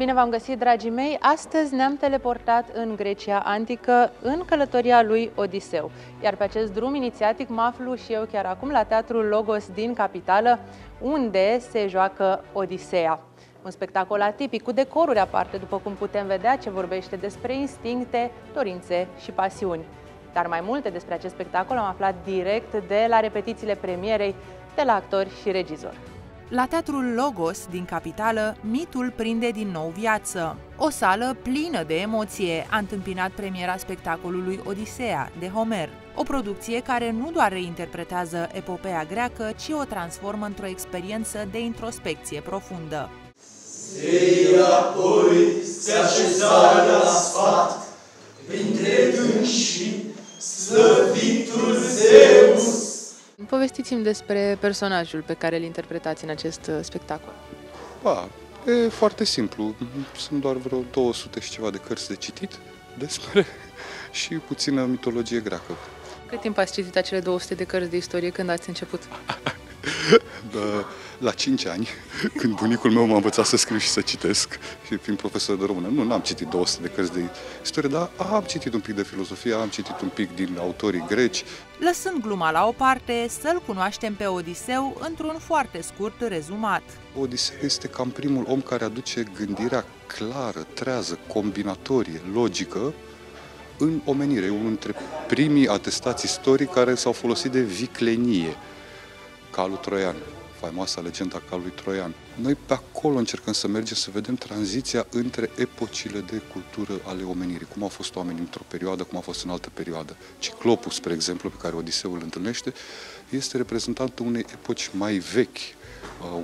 Bine v-am găsit, dragii mei! Astăzi ne-am teleportat în Grecia antică, în călătoria lui Odiseu. Iar pe acest drum inițiatic mă aflu și eu chiar acum la Teatrul Logos din capitală, unde se joacă Odiseea. Un spectacol atipic, cu decoruri aparte, după cum putem vedea, ce vorbește despre instincte, dorințe și pasiuni. Dar mai multe despre acest spectacol am aflat direct de la repetițiile premierei, de la actori și regizori. La Teatrul Logos din capitală, mitul prinde din nou viață. O sală plină de emoție a întâmpinat premiera spectacolului Odiseea de Homer, o producție care nu doar reinterpretează epopeea greacă, ci o transformă într-o experiență de introspecție profundă. Ei apoi se așezară la sfat, printre dânsii slăvitul Zeus. Povestiți-mi despre personajul pe care îl interpretați în acest spectacol. E foarte simplu. Sunt doar vreo 200 și ceva de cărți de citit despre și puțină mitologie greacă. Cât timp ați citit acele 200 de cărți de istorie? Când ați început? La 5 ani, când bunicul meu m-a învățat să scriu și să citesc, și fiind profesor de română, nu am citit 200 de cărți de istorie, dar am citit un pic de filozofie, am citit un pic din autorii greci. Lăsând gluma la o parte, să-l cunoaștem pe Odiseu într-un foarte scurt rezumat. Odiseu este cam primul om care aduce gândirea clară, trează, combinatorie, logică în omenire. E unul dintre primii atestați istorici care s-au folosit de viclenie, calul troian. Faimoasa legenda calului troian. Noi pe acolo încercăm să mergem să vedem tranziția între epocile de cultură ale omenirii. Cum au fost oamenii într-o perioadă, cum a fost în altă perioadă. Ciclopul, spre exemplu, pe care Odiseu îl întâlnește, este reprezentantul unei epoci mai vechi,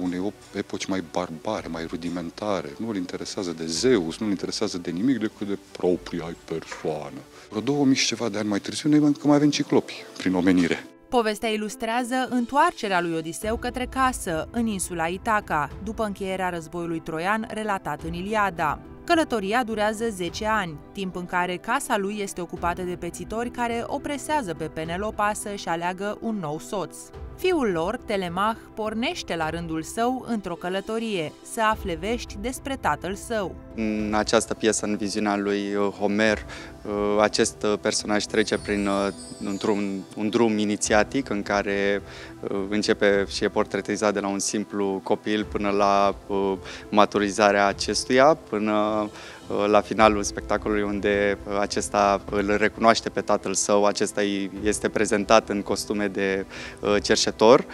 unei epoci mai barbare, mai rudimentare. Nu îl interesează de Zeus, nu îl interesează de nimic decât de propria persoană. Vreo 2000 și ceva de ani mai târziu, noi încă mai avem ciclopi prin omenire. Povestea ilustrează întoarcerea lui Odiseu către casă, în insula Itaca, după încheierea războiului troian relatat în Iliada. Călătoria durează 10 ani, timp în care casa lui este ocupată de pețitori care o presează pe Penelopa să-și aleagă un nou soț. Fiul lor, Telemach, pornește la rândul său într-o călătorie, să afle vești despre tatăl său. În această piesă, în viziunea lui Homer, acest personaj trece un drum inițiatic în care începe și e portretizat de la un simplu copil până la maturizarea acestuia, până la finalul spectacolului unde acesta îl recunoaște pe tatăl său, acesta este prezentat în costume de cerșetor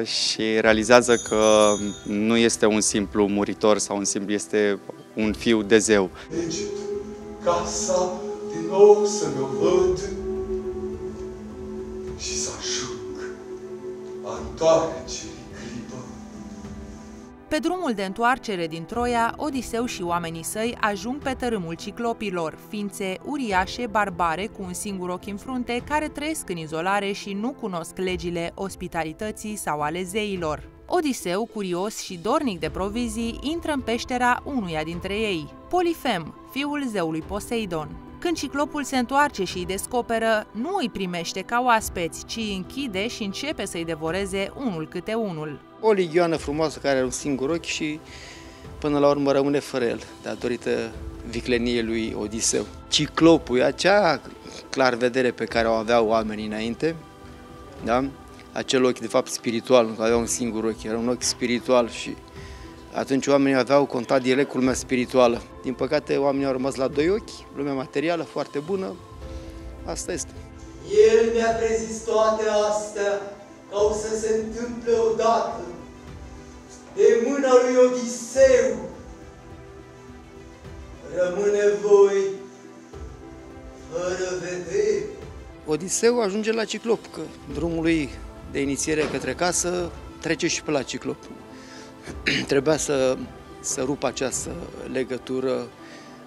și realizează că nu este un simplu muritor sau este un fiu de zeu. Deci, casa din nou să mi-o văd și să ajung a întoarcerii clipă. Pe drumul de întoarcere din Troia, Odiseu și oamenii săi ajung pe tărâmul ciclopilor, ființe uriașe, barbare, cu un singur ochi în frunte, care trăiesc în izolare și nu cunosc legile ospitalității sau ale zeilor. Odiseu, curios și dornic de provizii, intră în peștera unuia dintre ei, Polifem, fiul zeului Poseidon. Când ciclopul se întoarce și îi descoperă, nu îi primește ca oaspeți, ci îi închide și începe să-i devoreze unul câte unul. O ligioană frumoasă care are un singur ochi și până la urmă rămâne fără el, datorită vicleniei lui Odiseu. Ciclopul e acea clarvedere pe care o aveau oamenii înainte, da? Acel ochi de fapt spiritual, nu că avea un singur ochi, era un ochi spiritual și atunci oamenii aveau contact direct cu lumea spirituală. Din păcate oamenii au rămas la doi ochi, lumea materială foarte bună, asta este. El mi-a prezis toate astea ca o să se întâmple odată, de mâna lui Odiseu. Rămâne voi fără vedere. Odiseu ajunge la Ciclop, că drumul lui de inițiere către casă trece și pe la Ciclop. Trebuia să rupă această legătură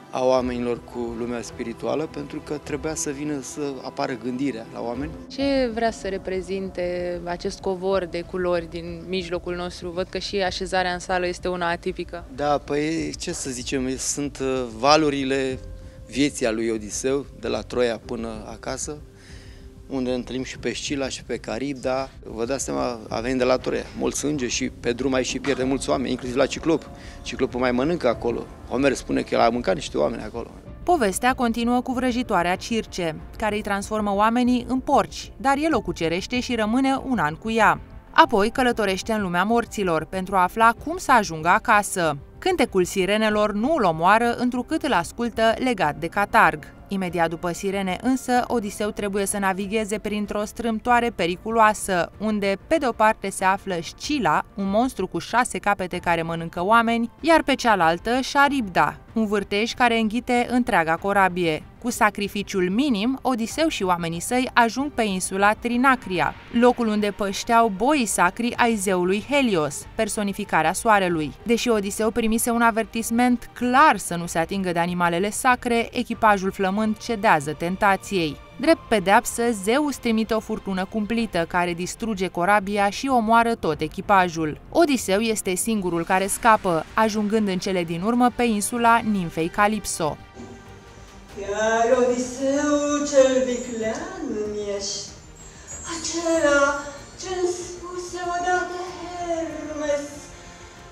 a oamenilor cu lumea spirituală, pentru că trebuia să vină să apară gândirea la oameni. Ce vrea să reprezinte acest covor de culori din mijlocul nostru? Văd că și așezarea în sală este una atipică. Da, păi ce să zicem, sunt valurile vieții a lui Odiseu, de la Troia până acasă, unde întâlnim și pe Scila și pe Caribda. Vă dați seama, a venit de la Troia, mult sânge și pe drum aici și pierde mulți oameni, inclusiv la Ciclop. Ciclopul mai mănâncă acolo. Homer spune că el a mâncat niște oameni acolo. Povestea continuă cu vrăjitoarea Circe, care îi transformă oamenii în porci, dar el o cucerește și rămâne un an cu ea. Apoi călătorește în lumea morților pentru a afla cum să ajungă acasă. Cântecul sirenelor nu îl omoară, întrucât îl ascultă legat de catarg. Imediat după sirene însă, Odiseu trebuie să navigheze printr-o strâmtoare periculoasă, unde pe de o parte se află Scila, un monstru cu 6 capete care mănâncă oameni, iar pe cealaltă Charybda, un vârtej care înghite întreaga corabie. Cu sacrificiul minim, Odiseu și oamenii săi ajung pe insula Trinacria, locul unde pășteau boii sacri ai zeului Helios, personificarea soarelui. Deși Odiseu primise un avertisment clar să nu se atingă de animalele sacre, echipajul flămând cedează tentației. Drept pedeapsă, Zeus trimite o furtună cumplită care distruge corabia și omoară tot echipajul. Odiseu este singurul care scapă, ajungând în cele din urmă pe insula nimfei Calipso. Iar Odiseu cel viclean îmi ești, acela ce-mi spuse odată Hermes,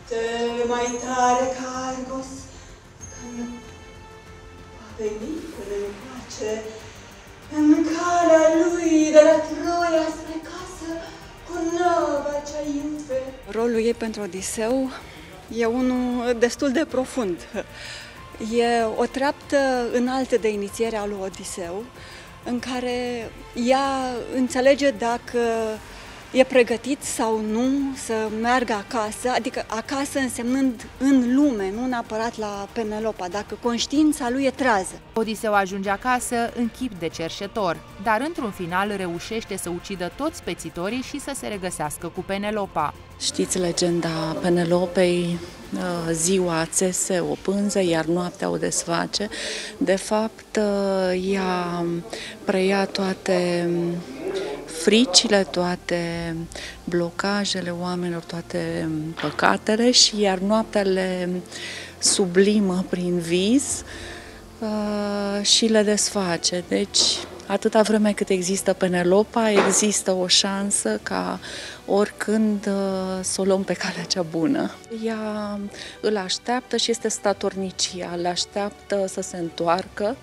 cel mai tare ca Argos, că nu va veni până în pace în calea lui de la Troia spre casă cu nava cea infe. Rolul ei pentru Odiseu e unul destul de profund. E o treaptă înaltă de inițiere a lui Odiseu, în care ea înțelege dacă e pregătit sau nu să meargă acasă, adică acasă însemnând în lume, nu neapărat la Penelopa, dacă conștiința lui e trează. Odiseu ajunge acasă în chip de cerșetor, dar într-un final reușește să ucidă toți pețitorii și să se regăsească cu Penelopa. Știți legenda Penelopei? Ziua țese o pânză, iar noaptea o desface. De fapt, ea preia toate fricile, toate blocajele oamenilor, toate păcatele și iar noaptea le sublimă prin vis și le desface. Deci, atâta vreme cât există Penelopa, există o șansă ca oricând să o luăm pe calea cea bună. Ea îl așteaptă și este statornicia, îl așteaptă să se întoarcă,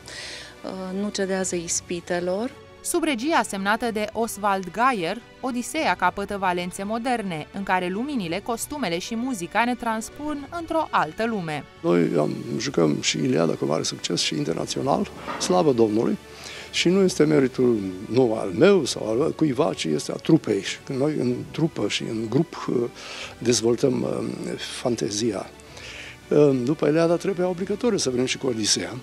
nu cedează ispitelor. Sub regia semnată de Oswald Geier, Odiseea capătă valențe moderne, în care luminile, costumele și muzica ne transpun într-o altă lume. Noi jucăm și Iliada cu mare succes și internațional, slavă Domnului, și nu este meritul nu al meu sau al cuiva, ci este a trupei. Și când noi în trupă și în grup dezvoltăm fantezia. După Iliada trebuia obligatoriu să venim și cu Odiseea,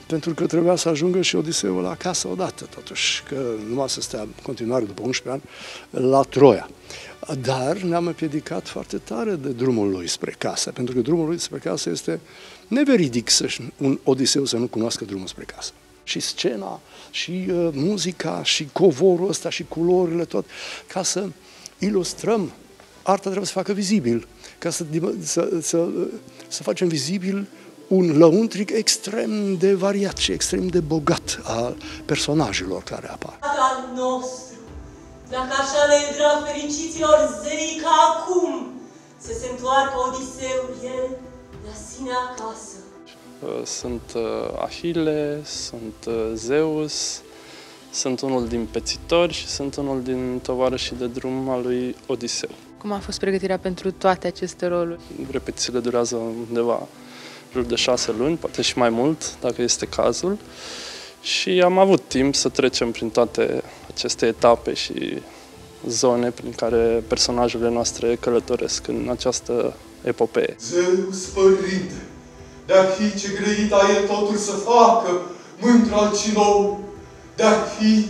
pentru că trebuia să ajungă și Odiseul acasă odată, totuși, că numai să stea în continuare după 11 ani la Troia. Dar ne-am împiedicat foarte tare de drumul lui spre casă, pentru că drumul lui spre casă este neveridic un Odiseu să nu cunoască drumul spre casă. Și scena, și muzica, și covorul ăsta, și culorile, tot, ca să ilustrăm. Arta trebuie să facă vizibil, ca să facem vizibil un lăuntric extrem de variat și extrem de bogat a personajelor care apar. Al nostru, dacă așa le drag fericiților zei ca acum, să se întoarcă Odiseul el la sine acasă. Sunt Ahile, sunt Zeus, sunt unul din pețitori și sunt unul din tovarășii de drum al lui Odiseu. Cum a fost pregătirea pentru toate aceste roluri? Repetițiile durează undeva jur de 6 luni, poate și mai mult, dacă este cazul. Și am avut timp să trecem prin toate aceste etape și zone prin care personajele noastre călătoresc în această epopee. Zeus, părinte, de-ar fi ce grăit a el totul să facă, mândru al cinou, de-ar fi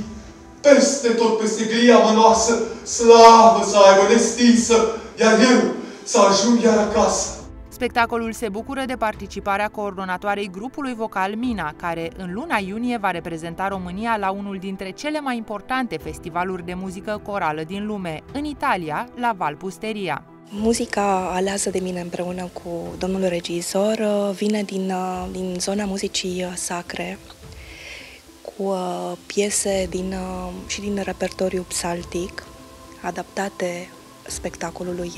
peste tot peste glia mănoasă, slavă să aibă nestinsă, iar eu să ajung iar acasă. Spectacolul se bucură de participarea coordonatoarei grupului vocal Mina, care în luna iunie va reprezenta România la unul dintre cele mai importante festivaluri de muzică corală din lume, în Italia, la Valpusteria. Muzica aleasă de mine împreună cu domnul regizor vine din zona muzicii sacre, cu piese și din repertoriu psaltic, adaptate spectacolului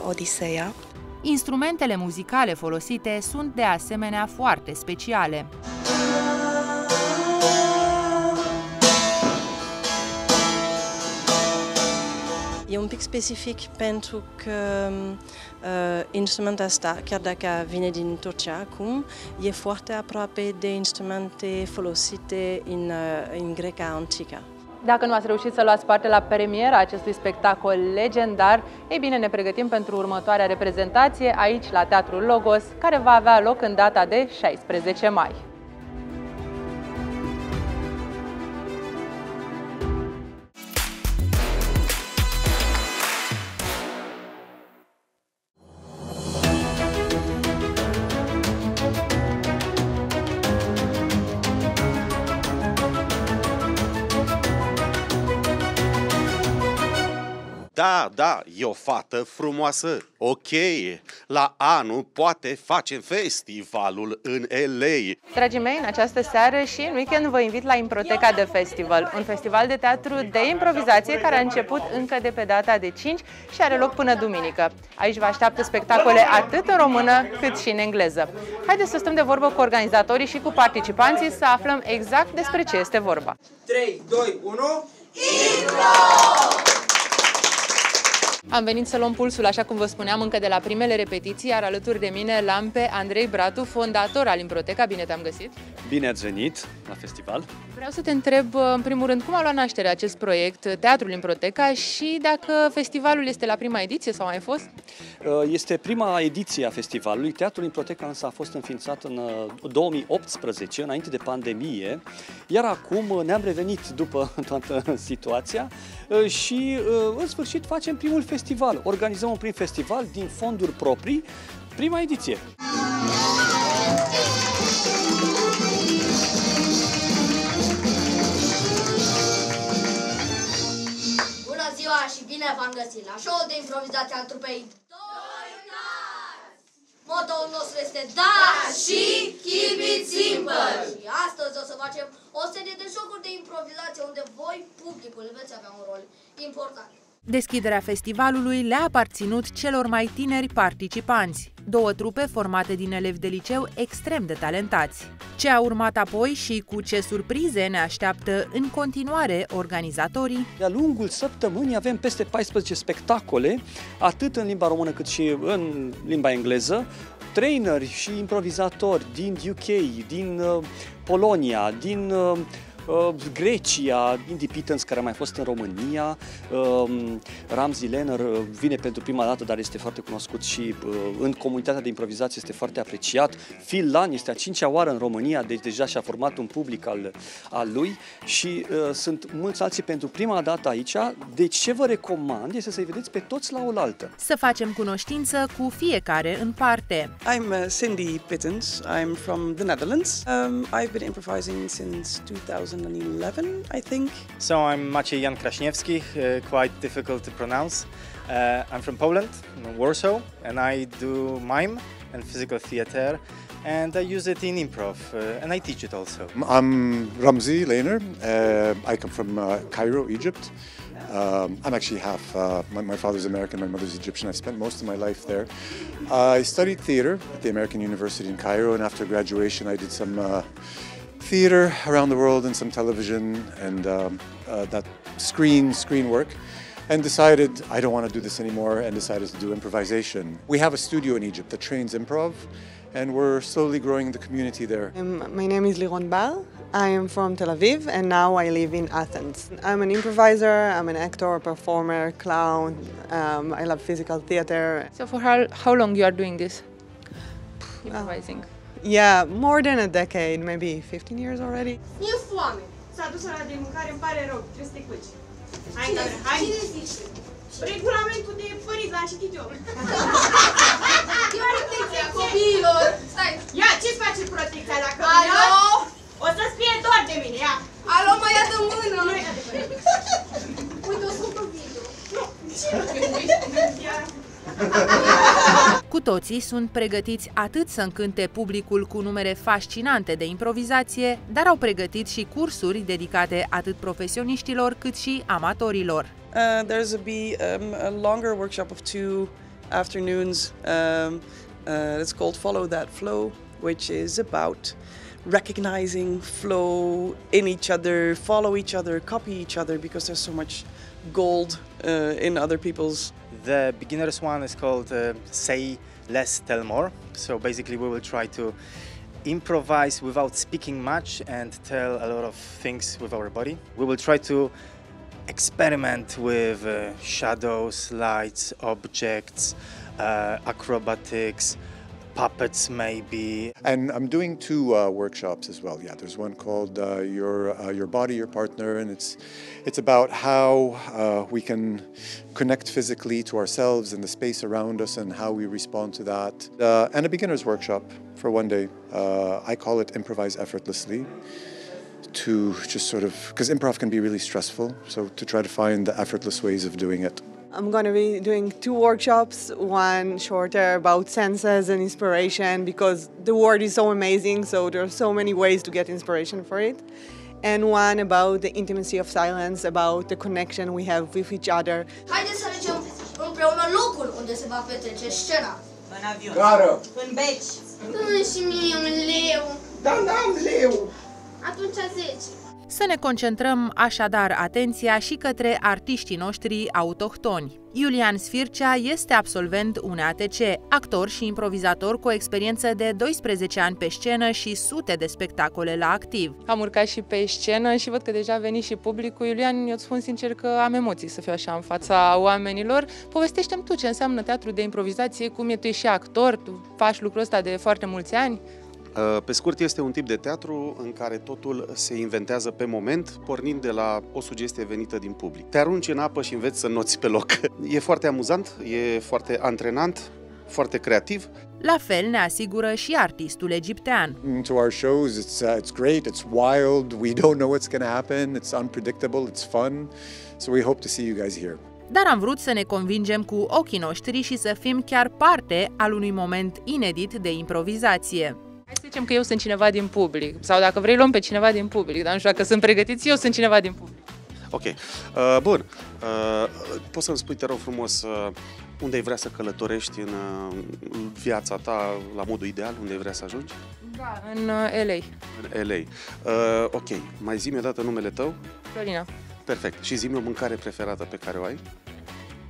Odiseea. Instrumentele muzicale folosite sunt de asemenea foarte speciale. E un pic specific pentru că instrumentul ăsta, chiar dacă vine din Turcia acum, e foarte aproape de instrumente folosite în Grecia antică. Dacă nu ați reușit să luați parte la premiera acestui spectacol legendar, ei bine, ne pregătim pentru următoarea reprezentație aici, la Teatrul Logos, care va avea loc în data de 16 mai. Da, e o fată frumoasă, ok. La anul poate facem festivalul în LA. Dragii mei, în această seară și în weekend vă invit la Improteca de Festival, un festival de teatru de improvizație care a început încă de pe data de 5 și are loc până duminică. Aici vă așteaptă spectacole atât în română cât și în engleză. Haideți să stăm de vorbă cu organizatorii și cu participanții să aflăm exact despre ce este vorba. 3, 2, 1... Impro! Am venit să luăm pulsul, așa cum vă spuneam, încă de la primele repetiții, iar alături de mine l-am pe Andrei Bratu, fondator al Improteca. Bine te-am găsit! Bine ați venit la festival! Vreau să te întreb, în primul rând, cum a luat naștere acest proiect, Teatrul Improteca, și dacă festivalul este la prima ediție sau mai fost? Este prima ediție a festivalului. Teatrul Improteca însă a fost înființat în 2018, înainte de pandemie, iar acum ne-am revenit după toată situația și în sfârșit facem primul festival. Organizăm un prim festival din fonduri proprii, prima ediție. Bună ziua și bine v-am găsit la show de improvizație al trupei Motoul nostru este Da și Keep It Simple. Și astăzi o să facem o serie de jocuri de improvizație unde voi, publicul, veți avea un rol important. Deschiderea festivalului le-a aparținut celor mai tineri participanți, două trupe formate din elevi de liceu extrem de talentați. Ce a urmat apoi și cu ce surprize ne așteaptă în continuare organizatorii? De-a lungul săptămânii avem peste 14 spectacole, atât în limba română cât și în limba engleză, traineri și improvizatori din UK, din Polonia, din Grecia, Indy Pittens, care a mai fost în România, Ramzi Lehner vine pentru prima dată, dar este foarte cunoscut și în comunitatea de improvizație este foarte apreciat. Phil Lan este a 5-a oară în România, deci deja și-a format un public al lui și sunt mulți alții pentru prima dată aici. Deci ce vă recomand este să-i vedeți pe toți la oaltă. Să facem cunoștință cu fiecare în parte. I'm Cindy Pittens. I'm from the Netherlands. I've been improvising since 2011, I think. So I'm Maciej Jan Kraśniewski, quite difficult to pronounce. I'm from Poland, Warsaw, and I do mime and physical theater, and I use it in improv, and I teach it also. I'm Ramzi Lehner. I come from Cairo, Egypt. I'm actually half, my father's American, my mother's Egyptian. I spent most of my life there. I studied theater at the American University in Cairo, and after graduation I did some theater around the world and some television and that screen work, and decided I don't want to do this anymore and decided to do improvisation. We have a studio in Egypt that trains improv, and we're slowly growing the community there. My name is Liron Bar. I am from Tel Aviv and now I live in Athens. I'm an improviser, I'm an actor, performer, clown. I love physical theater. So for how long you are doing this? Improvising? Yeah, more than a decade, maybe 15 years already. E foame. S-a dus ăla de mâncare, îmi pare rău, trebuie să te culci. Hai, Gabriel, hai. Cine zice? Regulamentul de părinți, l-am citit eu. E protecția copiilor. Stai. Ia, ce-ți face protecția la căminat? Alo? O să-ți fie dor de mine, ia. Alo, mă ia de mână. Nu e adevărat. Uite, o să-mi video. Nu, ce? Ia. Cu toții sunt pregătiți atât să încânte publicul cu numere fascinante de improvizație, dar au pregătit și cursuri dedicate atât profesioniștilor cât și amatorilor. There's a longer workshop of 2 afternoons. It's called Follow That Flow, which is about recognizing flow in each other, follow each other, copy each other, because there's so much gold in other people's. The beginner's one is called Say Less, Tell More. So basically we will try to improvise without speaking much and tell a lot of things with our body. We will try to experiment with shadows, lights, objects, acrobatics, puppets maybe. And I'm doing 2 workshops as well. Yeah, there's one called Your Body, Your Partner, and it's about how we can connect physically to ourselves and the space around us and how we respond to that. And a beginner's workshop for one day. I call it Improvise Effortlessly, to just sort of, because improv can be really stressful, so to try to find the effortless ways of doing it. I'm going to be doing 2 workshops, one shorter about senses and inspiration, because the world is so amazing, so there are so many ways to get inspiration for it. And one about the intimacy of silence, about the connection we have with each other. Haideți să alegem împreună locul unde se va petrece scena. În avion. Gară. În beci. Și mie un leu. Da, n-am leu. Atunci 10. Să ne concentrăm așadar atenția și către artiștii noștri autohtoni. Iulian Sfircea este absolvent UNATC, actor și improvizator cu o experiență de 12 ani pe scenă și sute de spectacole la activ. Am urcat și pe scenă și văd că deja a venit și publicul. Iulian, eu îți spun sincer că am emoții să fiu așa în fața oamenilor. Povestește-mi tu ce înseamnă teatru de improvizație, cum e, tu ești și actor, tu faci lucrul ăsta de foarte mulți ani. Pe scurt, este un tip de teatru în care totul se inventează pe moment, pornind de la o sugestie venită din public. Te arunci în apă și înveți să noți pe loc. E foarte amuzant, e foarte antrenant, foarte creativ. La fel ne asigură și artistul egiptean. To our shows, it's great, it's wild, we don't know what's going to happen, it's unpredictable, it's fun, so we hope to see you guys here. Dar am vrut să ne convingem cu ochii noștri și să fim chiar parte al unui moment inedit de improvizație. Hai să zicem că eu sunt cineva din public, sau dacă vrei luăm pe cineva din public, dar nu știu dacă sunt pregătiți, eu sunt cineva din public. Ok, bun. Poți să-mi spui, te rog frumos, unde ai vrea să călătorești în viața ta, la modul ideal, unde ai vrea să ajungi? Da, în LA. În LA. Ok, mai zi-mi odată numele tău? Florina. Perfect. Și zi-mi o mâncare preferată pe care o ai?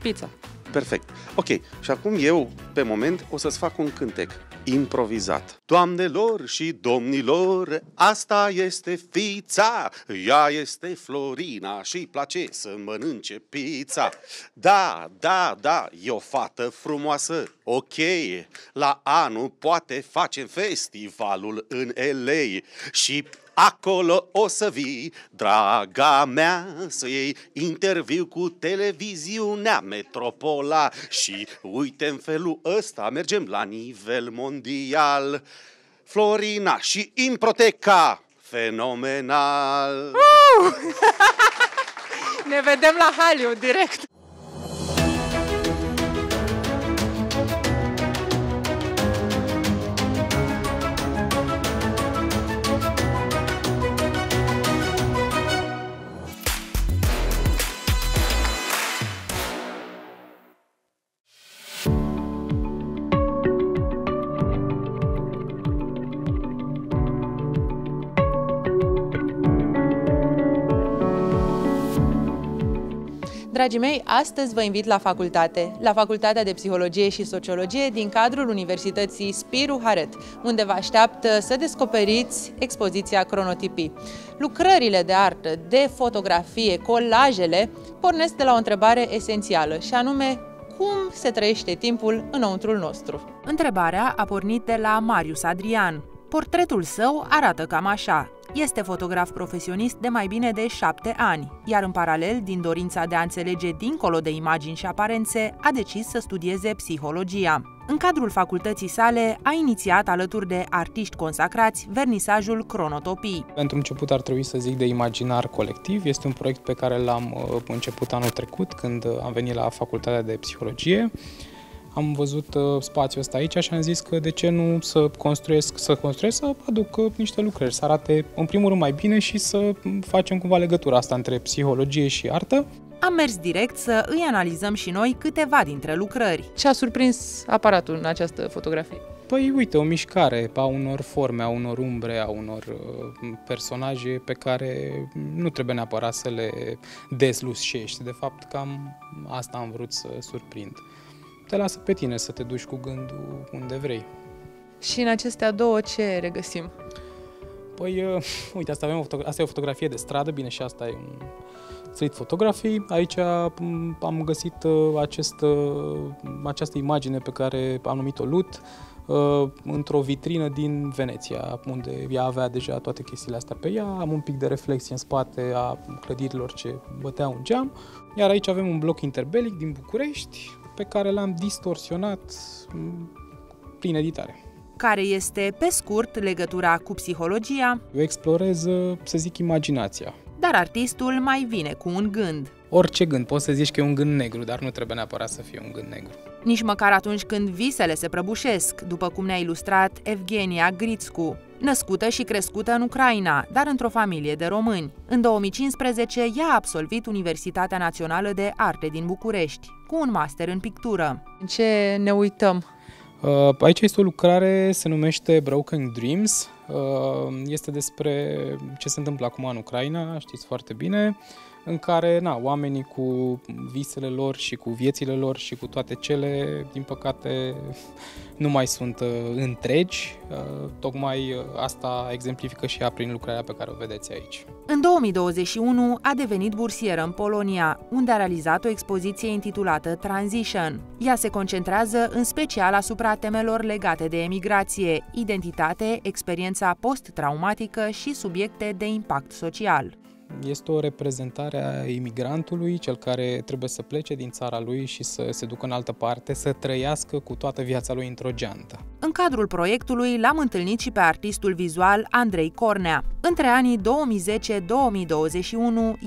Pizza. Perfect. Ok, și acum eu, pe moment, o să-ți fac un cântec improvizat. Doamnelor și domnilor, asta este fița, ea este Florina și place să mănânce pizza. Da, da, da, e o fată frumoasă, ok, la anul poate facem festivalul în LA și acolo o să vii, draga mea, să iei interviu cu televiziunea Metropola și uite, în felul ăsta mergem la nivel mondial. Florina și Improteca, fenomenal! Ne vedem la Hollywood direct! Dragii mei, astăzi vă invit la Facultatea de Psihologie și Sociologie din cadrul Universității Spiru Haret, unde vă așteaptă să descoperiți expoziția Cronotipii. Lucrările de artă, de fotografie, colajele pornesc de la o întrebare esențială, și anume, cum se trăiește timpul înăuntrul nostru? Întrebarea a pornit de la Marius Adrian. Portretul său arată cam așa. Este fotograf profesionist de mai bine de 7 ani, iar în paralel, din dorința de a înțelege dincolo de imagini și aparențe, a decis să studieze psihologia. În cadrul facultății sale, a inițiat alături de artiști consacrați vernisajul Cronotopii. Pentru început ar trebui să zic de imaginar colectiv. Este un proiect pe care l-am început anul trecut, când am venit la Facultatea de Psihologie. Am văzut spațiul ăsta aici și am zis că de ce nu să construiesc, să aduc niște lucrări, să arate în primul rând mai bine și să facem cumva legătura asta între psihologie și artă. Am mers direct să îi analizăm și noi câteva dintre lucrări. Ce a surprins aparatul în această fotografie? Păi uite, o mișcare a unor forme, a unor umbre, a unor personaje pe care nu trebuie neapărat să le dezlușești. De fapt, cam asta am vrut să surprind. Te lasă pe tine să te duci cu gândul unde vrei. Și în acestea două ce regăsim? Păi, uite, asta e o fotografie de stradă, bine, și asta e un street photography. Aici am găsit această imagine pe care am numit-o LUT, într-o vitrină din Veneția, unde ea avea deja toate chestiile astea pe ea. Am un pic de reflexie în spate a clădirilor ce băteau în geam. Iar aici avem un bloc interbelic din București, pe care l-am distorsionat prin editare. Care este, pe scurt, legătura cu psihologia? Eu explorez, să zic, imaginația. Dar artistul mai vine cu un gând. Orice gând, poți să zici că e un gând negru, dar nu trebuie neapărat să fie un gând negru. Nici măcar atunci când visele se prăbușesc, după cum ne-a ilustrat Evgenia Gritscu. Născută și crescută în Ucraina, dar într-o familie de români. În 2015, ea a absolvit Universitatea Națională de Arte din București, cu un master în pictură. În ce ne uităm? Aici este o lucrare, se numește Broken Dreams. Este despre ce se întâmplă acum în Ucraina, știți foarte bine, în care oamenii cu visele lor și cu viețile lor și cu toate cele, din păcate, nu mai sunt întregi. Tocmai asta exemplifică și ea prin lucrarea pe care o vedeți aici. În 2021 a devenit bursieră în Polonia, unde a realizat o expoziție intitulată Transition. Ea se concentrează în special asupra temelor legate de emigrație, identitate, experiența post-traumatică și subiecte de impact social. Este o reprezentare a imigrantului, cel care trebuie să plece din țara lui și să se ducă în altă parte, să trăiască cu toată viața lui într-o geantă. În cadrul proiectului l-am întâlnit și pe artistul vizual Andrei Cornea. Între anii 2010-2021,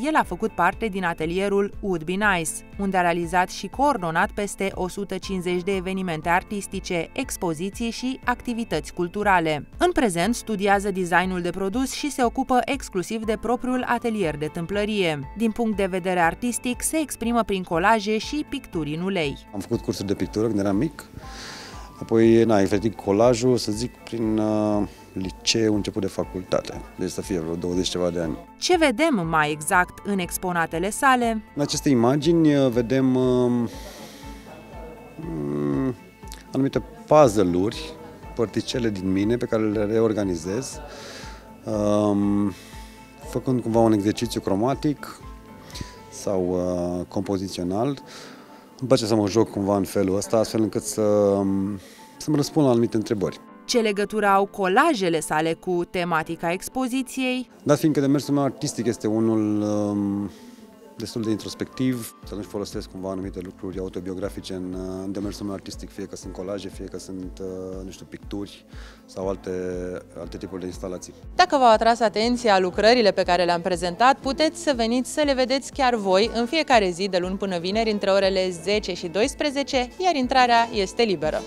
el a făcut parte din atelierul Would Be Nice, unde a realizat și coordonat peste 150 de evenimente artistice, expoziții și activități culturale. În prezent studiază designul de produs și se ocupă exclusiv de propriul atelier de tâmplărie. Din punct de vedere artistic, se exprimă prin colaje și picturi în ulei. Am făcut cursuri de pictură când eram mic, apoi efectiv colajul, să zic, prin liceu, început de facultate, deci să fie vreo 20 ceva de ani. Ce vedem mai exact în exponatele sale? În aceste imagini vedem anumite puzzle-uri, părticele din mine pe care le reorganizez, făcând cumva un exercițiu cromatic sau compozițional. Îmi place să mă joc cumva în felul ăsta, astfel încât să-mi răspund la anumite întrebări. Ce legătură au colajele sale cu tematica expoziției? Dat fiindcă demersul meu artistic este unul destul de introspectiv, atunci folosesc cumva anumite lucruri autobiografice în demersul meu artistic, fie că sunt colaje, fie că sunt, nu știu, picturi sau alte tipuri de instalații. Dacă v-au atras atenția lucrările pe care le-am prezentat, puteți să veniți să le vedeți chiar voi în fiecare zi de luni până vineri între orele 10 și 12, iar intrarea este liberă.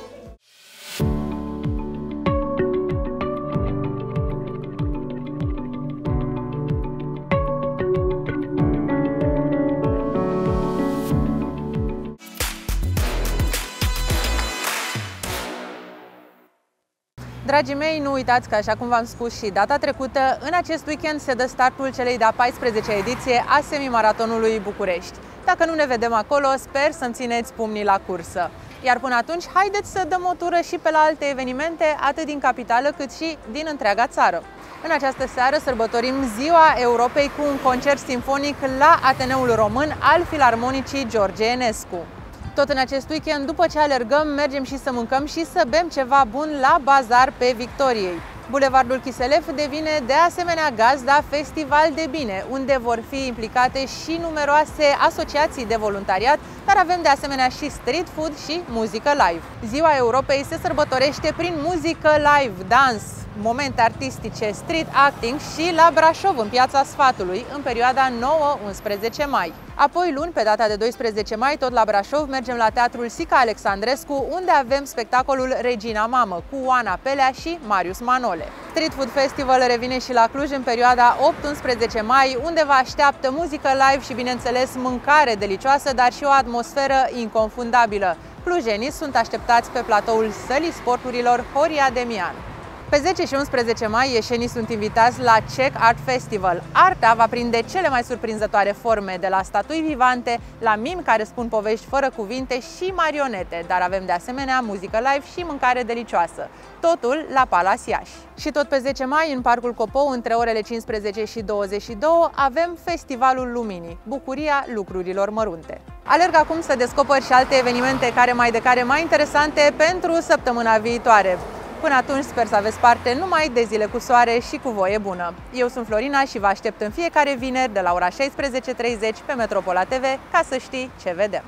Dragii mei, nu uitați că, așa cum v-am spus și data trecută, în acest weekend se dă startul celei de-a 14-a ediție a semimaratonului București. Dacă nu ne vedem acolo, sper să-mi țineți pumnii la cursă. Iar până atunci, haideți să dăm o tură și pe la alte evenimente, atât din capitală cât și din întreaga țară. În această seară sărbătorim Ziua Europei cu un concert simfonic la Ateneul Român al Filarmonicii George Enescu. Tot în acest weekend, după ce alergăm, mergem și să mâncăm și să bem ceva bun la Bazar pe Victoriei. Bulevardul Chiselef devine de asemenea gazda Festival de Bine, unde vor fi implicate și numeroase asociații de voluntariat, dar avem de asemenea și street food și muzică live. Ziua Europei se sărbătorește prin muzică live, dans, momente artistice, street acting și la Brașov, în Piața Sfatului, în perioada 9-11 mai. Apoi, luni, pe data de 12 mai, tot la Brașov, mergem la Teatrul Sica Alexandrescu, unde avem spectacolul Regina Mamă, cu Oana Pelea și Marius Manole. Street Food Festival revine și la Cluj în perioada 8-11 mai, unde vă așteaptă muzică live și, bineînțeles, mâncare delicioasă, dar și o atmosferă inconfundabilă. Clujenii sunt așteptați pe platoul Sălii Sporturilor Horia Demian. Pe 10 și 11 mai, ieșenii sunt invitați la Czech Art Festival. Arta va prinde cele mai surprinzătoare forme, de la statui vivante, la mimi care spun povești fără cuvinte și marionete, dar avem de asemenea muzică live și mâncare delicioasă. Totul la Palace Iași. Și tot pe 10 mai, în Parcul Copou, între orele 15 și 22, avem Festivalul Luminii, bucuria lucrurilor mărunte. Alerg acum să descoper și alte evenimente care mai interesante pentru săptămâna viitoare. Până atunci sper să aveți parte numai de zile cu soare și cu voie bună. Eu sunt Florina și vă aștept în fiecare vineri de la ora 16:30 pe Metropola TV ca să știi ce vedem.